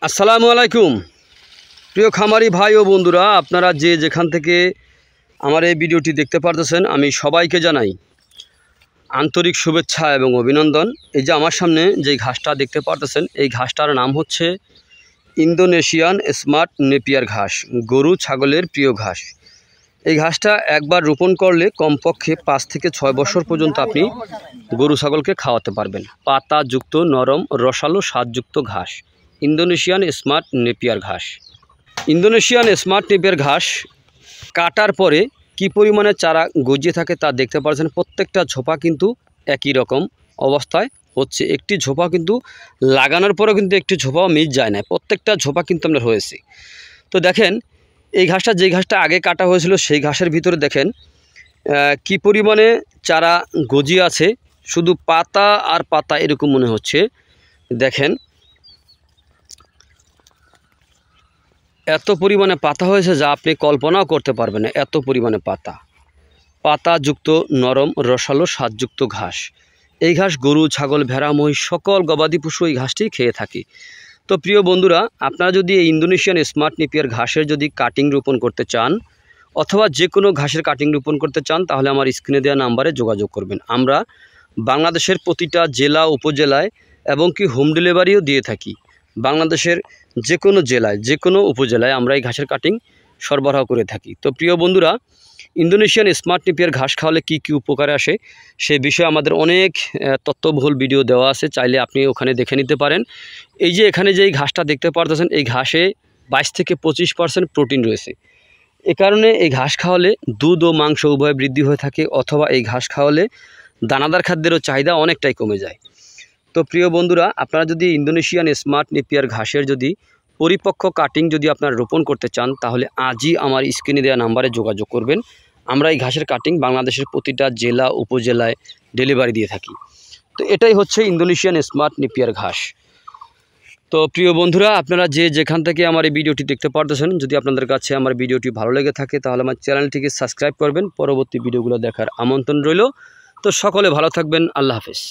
আসসালামু আলাইকুম প্রিয় খামারি ভাই ও বন্ধুরা, আপনারা যে যেখান থেকে আমার এই ভিডিওটি দেখতে পারতেছেন, আমি সবাইকে জানাই আন্তরিক শুভেচ্ছা এবং অভিনন্দন। এই যে আমার সামনে যে ঘাসটা দেখতে পারতেছেন, এই ঘাসটার নাম হচ্ছে ইন্দোনেশিয়ান স্মার্ট নেপিয়ার ঘাস, গরু ছাগলের প্রিয় ঘাস। এই ঘাসটা একবার রোপণ করলে কমপক্ষে 5 থেকে 6 বছর পর্যন্ত আপনি গরু ছাগলকে খাওয়াতে পারবেন। পাতাযুক্ত নরম রসালো স্বাদযুক্ত ঘাস, ইন্দোনেশিয়ান স্মার্ট নেপিয়ার ঘাস। ইন্দোনেশিয়ান স্মার্ট নেপিয়ার ঘাস কাটার পরে কি পরিমাণে চারা গজিয়ে থাকে তা দেখতে পাচ্ছেন। প্রত্যেকটা ঝোপা কিন্তু একই রকম অবস্থায় হচ্ছে। একটি ঝোপা কিন্তু লাগানোর পরেও কিন্তু একটি ঝোপাও মিস যায় না, প্রত্যেকটা ঝোপা কিন্তু আমরা হয়েছে। তো দেখেন এই ঘাসটা, যে ঘাসটা আগে কাটা হয়েছিল সেই ঘাসের ভিতরে দেখেন কি পরিমাণে চারা গজিয়ে আছে। শুধু পাতা আর পাতা এরকম মনে হচ্ছে। দেখেন এত পরিমাণে পাতা হয়েছে যা আপনি কল্পনাও করতে পারবেন না, এত পরিমাণে পাতাযুক্ত নরম রসালো স্বাদযুক্ত ঘাস। এই ঘাস গরু ছাগল ভেড়া মহিষ সকল গবাদি পশু এই ঘাসটি খেয়ে থাকে। তো প্রিয় বন্ধুরা, আপনারা যদি এই ইন্দোনেশিয়ান স্মার্ট নেপিয়ার ঘাসের যদি কাটিং রোপণ করতে চান অথবা যে কোনো ঘাসের কাটিং রোপণ করতে চান, তাহলে আমার স্ক্রিনে দেওয়া নাম্বারে যোগাযোগ করবেন। আমরা বাংলাদেশের প্রতিটা জেলা উপজেলায় এবং কি হোম ডেলিভারিও দিয়ে থাকি। বাংলাদেশের যে কোনো জেলায় যে কোনো উপজেলায় আমরা এই ঘাসের কাটিং সরবরাহ করে থাকি। তো প্রিয় বন্ধুরা, ইন্দোনেশিয়ান স্মার্ট নেপিয়ার ঘাস খাওয়ালে কি কি উপকারে আসে সে বিষয়ে আমাদের অনেক তথ্যবহুল ভিডিও দেওয়া আছে, চাইলে আপনি ওখানে দেখে নিতে পারেন। এই যে এখানে যে এই ঘাসটা দেখতে পারতেছেন, এই ঘাসে 22 থেকে 25% প্রোটিন রয়েছে। এ কারণে এই ঘাস খাওয়ালে দুধ ও মাংস উভয় বৃদ্ধি হয়ে থাকে, অথবা এই ঘাস খাওয়ালে দানাদার খাদ্যেরও চাহিদা অনেকটাই কমে যায়। তো প্রিয় বন্ধুরা, আপনারা যদি ইন্দোনেশিয়ান স্মার্ট নেপিয়ার ঘাসের যদি পরিপক্ক কাটিং যদি আপনারা রোপণ করতে চান, তাহলে আজই আমার স্ক্রিনে দেওয়া নাম্বারে যোগাযোগ করবেন। আমরা এই ঘাসের কাটিং বাংলাদেশের প্রতিটা জেলা উপজেলায় ডেলিভারি দিয়ে থাকি। তো এটাই হচ্ছে ইন্দোনেশিয়ান স্মার্ট নেপিয়ার ঘাস। তো প্রিয় বন্ধুরা, আপনারা যে যেখান থেকে আমার এই ভিডিওটি দেখতে পারতেছেন, যদি আপনাদের কাছে আমার ভিডিওটি ভালো লেগে থাকে তাহলে আমার চ্যানেলটিকে সাবস্ক্রাইব করবেন। পরবর্তী ভিডিওগুলো দেখার আমন্ত্রণ রইল। তো সকলে ভালো থাকবেন। আল্লাহ হাফেজ।